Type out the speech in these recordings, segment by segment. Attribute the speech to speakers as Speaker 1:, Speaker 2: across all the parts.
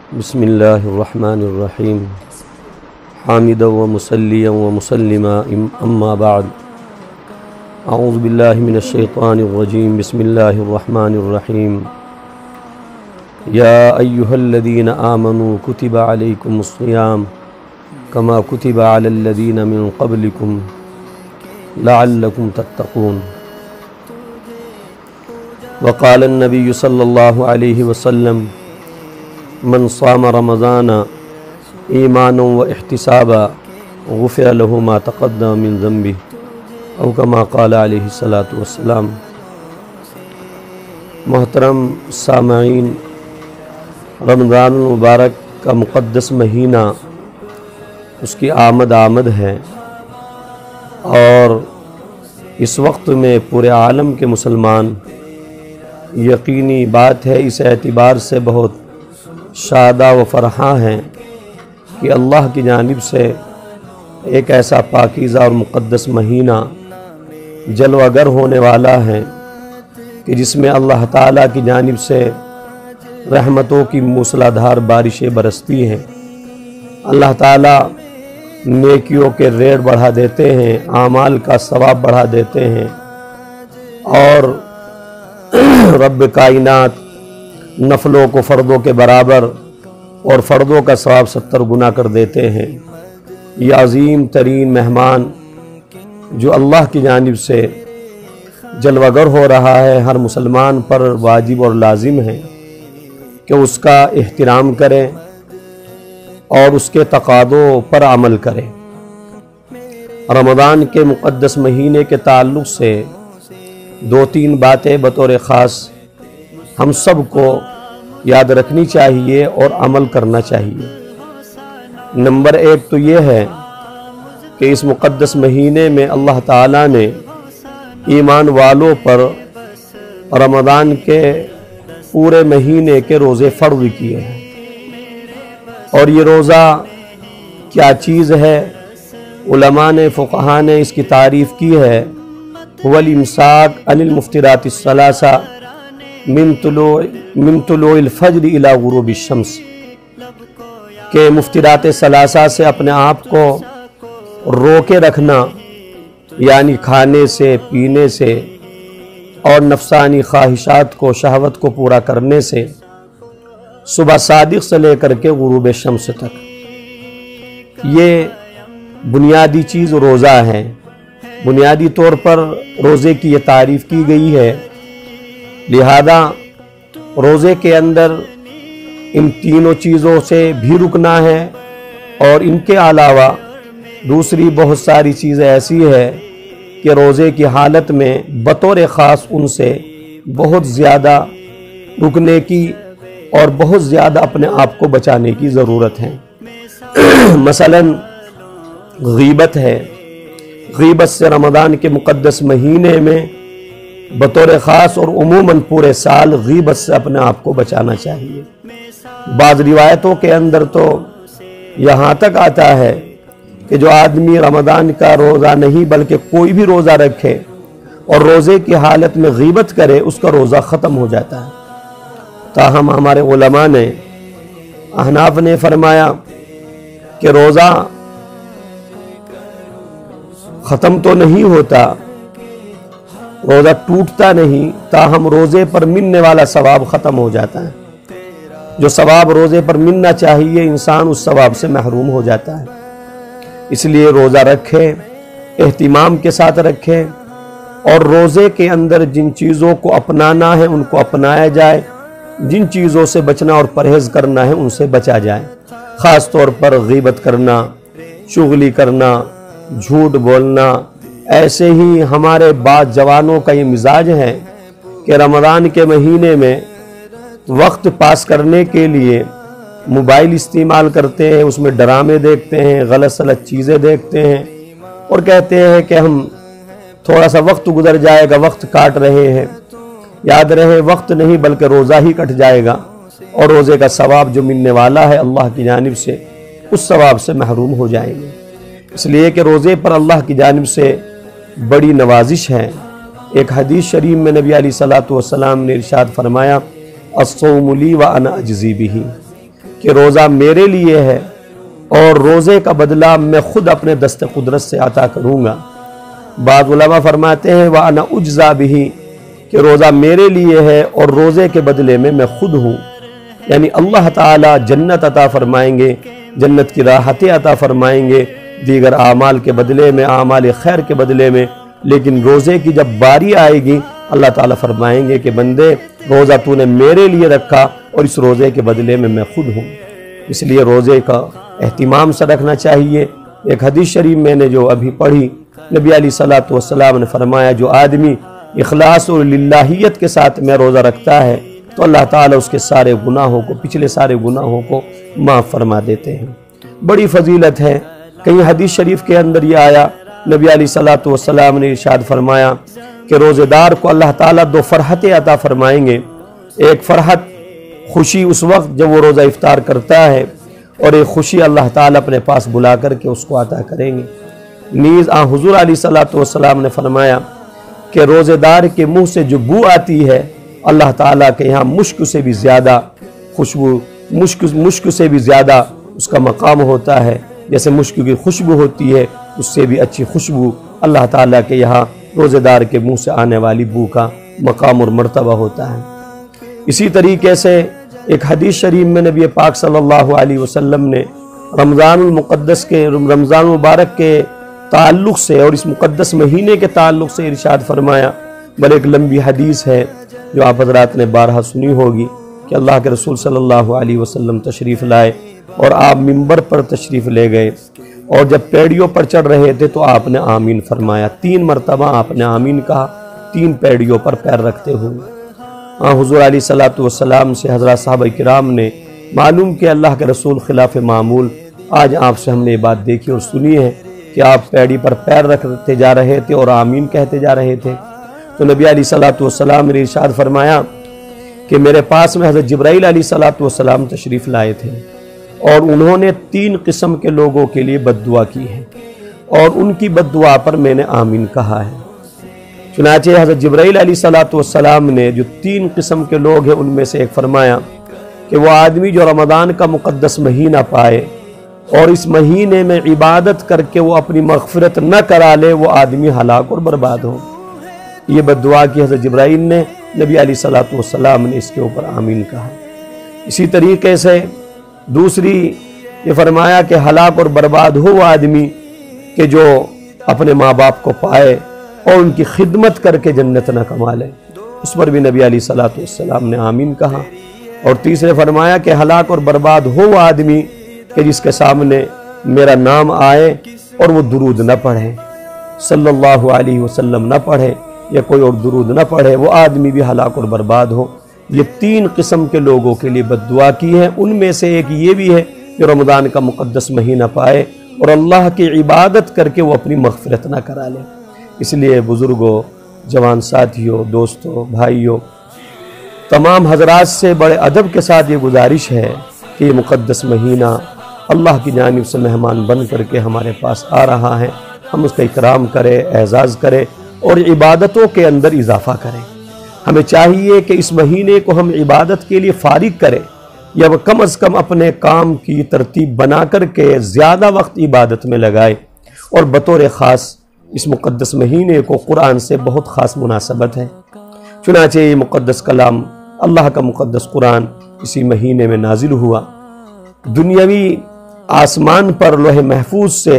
Speaker 1: بسم اللہ الرحمن الرحیم حامدا و مسلیا و مسلما اما بعد اعوذ باللہ من الشیطان الرجیم بسم اللہ الرحمن الرحیم یا ایہا الذین آمنوا کتب علیکم الصیام کما کتب علی الذین من قبلکم لعلکم تتقون وقال النبی صلی اللہ علیہ وسلم من صام رمضان ایمانا و احتسابا غفر له ما تقدم من ذنبه او کما قال علیہ الصلاۃ والسلام۔ محترم سامعین، رمضان المبارک کا مقدس مہینہ، اس کی آمد ہے اور اس وقت میں پورے عالم کے مسلمان یقینی بات ہے اس اعتبار سے بہت شادہ و فرحاں ہیں کہ اللہ کی جانب سے ایک ایسا پاکیزہ اور مقدس مہینہ جلوہ گر ہونے والا ہے کہ جس میں اللہ تعالیٰ کی جانب سے رحمتوں کی موسلادھار بارشیں برستی ہیں۔ اللہ تعالیٰ نیکیوں کے ریٹ بڑھا دیتے ہیں، اعمال کا ثواب بڑھا دیتے ہیں، اور رب کائنات نفلوں کو فردوں کے برابر اور فردوں کا ثواب 70 گنا کر دیتے ہیں۔ یہ عظیم ترین مہمان جو اللہ کی جانب سے جلوہ گر ہو رہا ہے، ہر مسلمان پر واجب اور لازم ہے کہ اس کا احترام کرے اور اس کے تقاضوں پر عمل کرے۔ رمضان کے مقدس مہینے کے تعلق سے 2-3 باتیں بطور خاص ہم سب کو یاد رکھنی چاہیے اور عمل کرنا چاہیے۔ نمبر 1 تو یہ ہے کہ اس مقدس مہینے میں اللہ تعالیٰ نے ایمان والوں پر رمضان کے پورے مہینے کے روزے فرض کیے ہیں، اور یہ روزہ کیا چیز ہے؟ علماء نے، فقہاء نے اس کی تعریف کی ہے، هو الامساک عن المفطرات الثلاثہ من طلوع الفجر الى غروب الشمس، کہ مفطرات ثلاثہ سے اپنے آپ کو روکے رکھنا، یعنی کھانے سے، پینے سے اور نفسانی خواہشات کو، شہوت کو پورا کرنے سے، صبح صادق سے لے کر کے غروب شمس تک۔ یہ بنیادی چیز روزہ ہے۔ بنیادی طور پر روزے کی یہ تعریف کی گئی ہے، لہذا روزے کے اندر ان تینوں چیزوں سے بھی رکنا ہے، اور ان کے علاوہ دوسری بہت ساری چیزیں ایسی ہے کہ روزے کی حالت میں بطور خاص ان سے بہت زیادہ رکنے کی اور بہت زیادہ اپنے آپ کو بچانے کی ضرورت ہے۔ مثلا غیبت ہے۔ غیبت سے رمضان کے مقدس مہینے میں بطور خاص اور عموماً پورے سال غیبت سے اپنے آپ کو بچانا چاہیے۔ بعض روایتوں کے اندر تو یہاں تک آتا ہے کہ جو آدمی رمضان کا روزہ نہیں بلکہ کوئی بھی روزہ رکھے اور روزے کی حالت میں غیبت کرے، اس کا روزہ ختم ہو جاتا ہے۔ تاہم ہمارے علماء نے، احناف نے فرمایا کہ روزہ ختم تو نہیں ہوتا، روزہ ٹوٹتا نہیں، تاہم روزے پر ملنے والا ثواب ختم ہو جاتا ہے۔ جو ثواب روزے پر ملنا چاہیے، انسان اس ثواب سے محروم ہو جاتا ہے۔ اس لیے روزہ رکھے، اہتمام کے ساتھ رکھے، اور روزے کے اندر جن چیزوں کو اپنانا ہے ان کو اپنایا جائے، جن چیزوں سے بچنا اور پرہیز کرنا ہے ان سے بچا جائے۔ خاص طور پر غیبت کرنا، چغلی کرنا، جھوٹ بولنا۔ ایسے ہی ہمارے بعض جوانوں کا یہ مزاج ہے کہ رمضان کے مہینے میں وقت پاس کرنے کے لیے موبائل استعمال کرتے ہیں، اس میں ڈرامے دیکھتے ہیں، غلط سلط چیزیں دیکھتے ہیں، اور کہتے ہیں کہ ہم تھوڑا سا وقت گزر جائے گا، وقت کاٹ رہے ہیں۔ یاد رہے، وقت نہیں بلکہ روزہ ہی کٹ جائے گا، اور روزے کا ثواب جو ملنے والا ہے اللہ کی جانب سے، اس ثواب سے محروم ہو جائیں گے۔ اس لیے کہ روزے پر اللہ کی جانب سے بڑی نوازش ہے۔ ایک حدیث شریف میں نبی علیہ الصلوۃ والسلام نے ارشاد فرمایا، الصوم لی وانا اجزی بہ، کہ کہ روزہ میرے لیے ہے اور روزے کا بدلہ میں خود اپنے دست قدرت سے عطا کروں گا۔ بعض علماء فرماتے ہیں وَأَنَا أُجْزَى بِهِ کہ روزہ میرے لیے ہے اور روزے کے بدلے میں خود ہوں، یعنی اللہ تعالیٰ جنت عطا فرمائیں گے، جنت کی راحتیں عطا فرمائیں گے دیگر اعمال کے بدلے میں، اعمال خیر کے بدلے میں، لیکن روزے کی جب باری آئے گی اللہ تعالیٰ فرمائیں گے کہ بندے روزہ تو نے میرے لیے رکھا اور اس روزے کے بدلے میں خود ہوں۔ اس لیے روزے کا اہتمام سے رکھنا چاہیے۔ ایک حدیث شریف میں نے جو ابھی پڑھی، نبی علیہ الصلوۃ والسلام نے فرمایا جو آدمی اخلاص اور للہیت کے ساتھ میں روزہ رکھتا ہے تو اللہ تعالیٰ اس کے سارے گناہوں کو، پچھلے سارے گناہوں کو معاف فرما دیتے ہیں۔ بڑی فضیلت ہے۔ کہیں حدیث شریف کے اندر یہ آیا، نبی علیہ الصلوۃ والسلام نے ارشاد فرمایا کہ روزے دار کو اللہ تعالیٰ دو فرحتیں عطا فرمائیں گے۔ ایک فرحت خوشی اس وقت جب وہ روزہ افطار کرتا ہے، اور ایک خوشی اللہ تعالیٰ اپنے پاس بلا کر کے اس کو عطا کریں گے۔ نیز حضور علیہ الصلوۃ والسلام نے فرمایا کہ روزے دار کے منہ سے جو بو آتی ہے اللہ تعالیٰ کے یہاں مشک سے بھی زیادہ خوشبو، مشک سے بھی زیادہ اس کا مقام ہوتا ہے۔ جیسے مشک کی خوشبو ہوتی ہے اس سے بھی اچھی خوشبو اللہ تعالیٰ کے یہاں روزے دار کے منہ سے آنے والی بو کا مقام اور مرتبہ ہوتا ہے۔ اسی طریقے سے ایک حدیث شریف میں نبی پاک صلی اللہ علیہ وسلم نے رمضان المقدس کے، رمضان مبارک کے تعلق سے اور اس مقدس مہینے کے تعلق سے ارشاد فرمایا، بل ایک لمبی حدیث ہے جو آپ حضرات نے بارہا سنی ہوگی کہ اللہ کے رسول صلی اللہ علیہ وسلم تشریف لائے اور آپ منبر پر تشریف لے گئے، اور جب پیڑیوں پر چڑھ رہے تھے تو آپ نے آمین فرمایا۔ 3 مرتبہ آپ نے آمین کہا، 3 پیڑیوں پر پیر رکھتے ہوئے۔ حضور علیہ الصلوۃ والسلام سے حضرات صحابہ کرام نے معلوم کہ اللہ کے رسول خلاف معمول، آج آپ سے ہم نے یہ بات دیکھی اور سنی ہے کہ آپ پیڑی پر پیر رکھتے جا رہے تھے اور آمین کہتے جا رہے تھے۔ تو نبی علیہ الصلوۃ والسلام نے ارشاد فرمایا کہ میرے پاس میں حضرت جبرائیل علیہ الصلوۃ والسلام تشریف لائے تھے اور انہوں نے 3 قسم کے لوگوں کے لیے بد دعا کی ہے، اور ان کی بد دعا پر میں نے آمین کہا ہے۔ چنانچہ حضرت جبرائیل علیہ الصلوۃ والسلام نے جو 3 قسم کے لوگ ہیں ان میں سے ایک فرمایا کہ وہ آدمی جو رمضان کا مقدس مہینہ پائے اور اس مہینے میں عبادت کر کے وہ اپنی مغفرت نہ کرا لے، وہ آدمی ہلاک اور برباد ہو۔ یہ بد دعا کی حضرت جبرائیل نے، نبی علیہ الصلوۃ والسلام نے اس کے اوپر آمین کہا۔ اسی طریقے سے دوسری یہ فرمایا کہ ہلاک اور برباد ہو وہ آدمی کہ جو اپنے ماں باپ کو پائے اور ان کی خدمت کر کے جنت نہ کما لے، اس پر بھی نبی علیہ الصلوۃ والسلام نے آمین کہا۔ اور تیسرے فرمایا کہ ہلاک اور برباد ہو وہ آدمی کہ جس کے سامنے میرا نام آئے اور وہ درود نہ پڑھے، صلی اللہ علیہ وسلم نہ پڑھے یا کوئی اور درود نہ پڑھے، وہ آدمی بھی ہلاک اور برباد ہو۔ یہ 3 قسم کے لوگوں کے لیے بد دعا کی ہے۔ ان میں سے ایک یہ بھی ہے جو رمضان کا مقدس مہینہ پائے اور اللہ کی عبادت کر کے وہ اپنی مغفرت نہ کرا لے۔ اس لیے بزرگوں، جوان ساتھیوں، دوستوں، بھائیوں، تمام حضرات سے بڑے ادب کے ساتھ یہ گزارش ہے کہ یہ مقدس مہینہ اللہ کی جانب سے مہمان بن کر کے ہمارے پاس آ رہا ہے، ہم اس کا اکرام کریں، اعزاز کریں اور عبادتوں کے اندر اضافہ کریں۔ ہمیں چاہیے کہ اس مہینے کو ہم عبادت کے لیے فارغ کریں، یا کم از کم اپنے کام کی ترتیب بنا کر کے زیادہ وقت عبادت میں لگائے۔ اور بطور خاص اس مقدس مہینے کو قرآن سے بہت خاص مناسبت ہے، چنانچہ یہ مقدس کلام اللہ کا مقدس قرآن اسی مہینے میں نازل ہوا۔ دنیاوی آسمان پر لوح محفوظ سے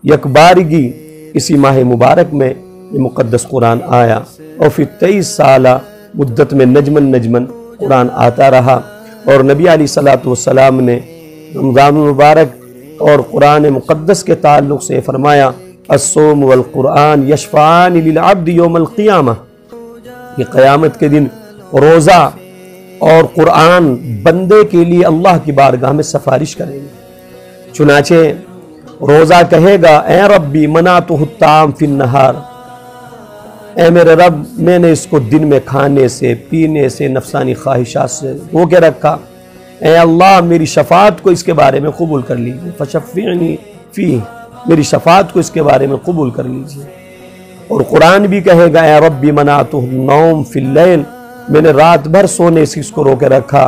Speaker 1: یکبارگی اسی ماہ مبارک میں یہ مقدس قرآن آیا، اور پھر 23 سالہ مدت میں نجمن قرآن آتا رہا۔ اور نبی علیہ الصلوۃ والسلام نے رمضان المبارک اور قرآن مقدس کے تعلق سے فرمایا الصوم والقرآن یشفعان للعبد یوم القیامہ، کہ قیامت کے دن روزہ اور قرآن بندے کے لیے اللہ کی بارگاہ میں سفارش کریں گے۔ چنانچہ روزہ کہے گا اے ربی منعتہ الطعام فی النہار، اے میرے رب میں نے اس کو دن میں کھانے سے، پینے سے، نفسانی خواہشات سے رو کے رکھا، اے اللہ میری شفاعت کو اس کے بارے میں قبول کر لیجیے، فشفعنی فیہ، میری شفاعت کو اس کے بارے میں قبول کر لیجیے۔ اور قرآن بھی کہے گا اے ربی منعتہ النوم فی اللیل، میں نے رات بھر سونے سے اس کو رو کے رکھا،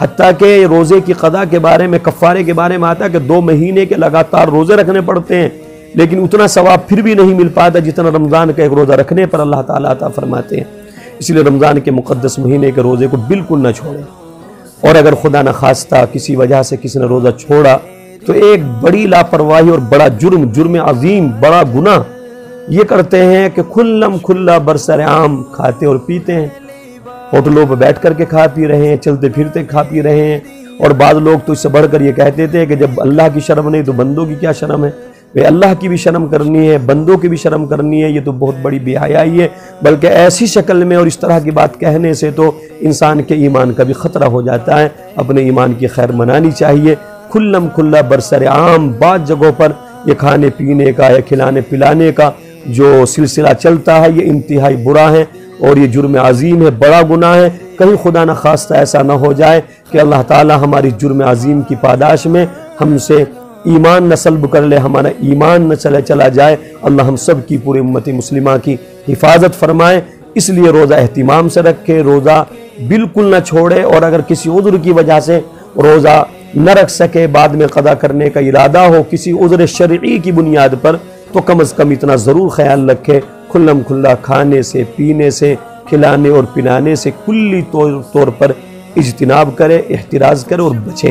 Speaker 1: حتیٰ کہ روزے کی قضا کے بارے میں، کفارے کے بارے میں آتا ہے کہ 2 مہینے کے لگاتار روزے رکھنے پڑتے ہیں، لیکن اتنا ثواب پھر بھی نہیں مل پاتا جتنا رمضان کا ایک روزہ رکھنے پر اللہ تعالیٰ عطا فرماتے ہیں۔ اس لیے رمضان کے مقدس مہینے کے روزے کو بالکل نہ چھوڑیں، اور اگر خدا نخواستہ کسی وجہ سے کسی نے روزہ چھوڑا تو ایک بڑی لاپرواہی اور بڑا جرم عظیم، بڑا گناہ یہ کرتے ہیں کہ کھلم کھلا برسر عام کھاتے اور پیتے ہیں، ہوٹلوں پہ بیٹھ کر کے کھا پی رہے ہیں، چلتے پھرتے کھا پی رہے ہیں، اور بعض لوگ تو اس سے بڑھ کر یہ کہتے تھے کہ جب اللہ کی شرم نہیں تو بندوں کی کیا شرم ہے؟ اللہ کی بھی شرم کرنی ہے، بندوں کی بھی شرم کرنی ہے، یہ تو بہت بڑی بے حیائی ہے۔ بلکہ ایسی شکل میں اور اس طرح کی بات کہنے سے تو انسان کے ایمان کا بھی خطرہ ہو جاتا ہے۔ اپنے ایمان کی خیر منانی چاہیے۔ کھلم کھلا برسر عام بعض جگہوں پر یہ کھانے پینے کا یا کھلانے پلانے کا جو سلسلہ چلتا ہے یہ انتہائی برا ہے اور یہ جرم عظیم ہے، بڑا گناہ ہے۔ کہیں خدا نخواستہ ایسا نہ ہو جائے کہ اللہ تعالی ہماری جرم عظیم کی پاداش میں ہم سے ایمان نہ سلب کر لے، ہمارا ایمان نہ چلا جائے۔ اللہ ہم سب کی پوری امت مسلمہ کی حفاظت فرمائے۔ اس لیے روزہ اہتمام سے رکھے، روزہ بالکل نہ چھوڑے، اور اگر کسی عذر کی وجہ سے روزہ نہ رکھ سکے، بعد میں قضا کرنے کا ارادہ ہو کسی عذر شرعی کی بنیاد پر، تو کم از کم اتنا ضرور خیال رکھے کھلم کھلا کھانے سے، پینے سے، کھلانے اور پلانے سے کلی طور پر اجتناب کرے، احتراز کرے اور بچے۔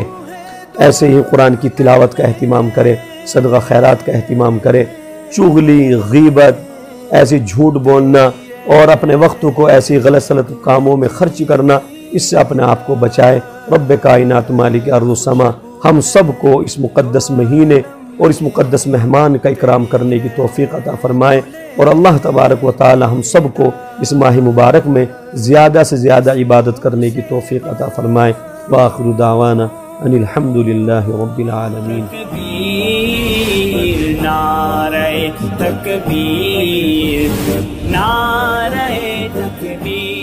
Speaker 1: ایسے ہی قرآن کی تلاوت کا اہتمام کرے، صدقہ خیرات کا اہتمام کرے، چغلی، غیبت، ایسے جھوٹ بولنا اور اپنے وقت کو ایسی غلط سلط کاموں میں خرچ کرنا، اس سے اپنے آپ کو بچائے۔ رب کائنات مالک ارض و سما ہم سب کو اس مقدس مہینے اور اس مقدس مہمان کا اکرام کرنے کی توفیق عطا فرمائے، اور اللہ تبارک و تعالی ہم سب کو اس ماہ مبارک میں زیادہ سے زیادہ عبادت کرنے کی توفیق عطا فرمائے۔ وآخر دعوانا ان الحمد للہ رب العالمین۔
Speaker 2: نعرہ تکبیر، نعرہ تکبیر۔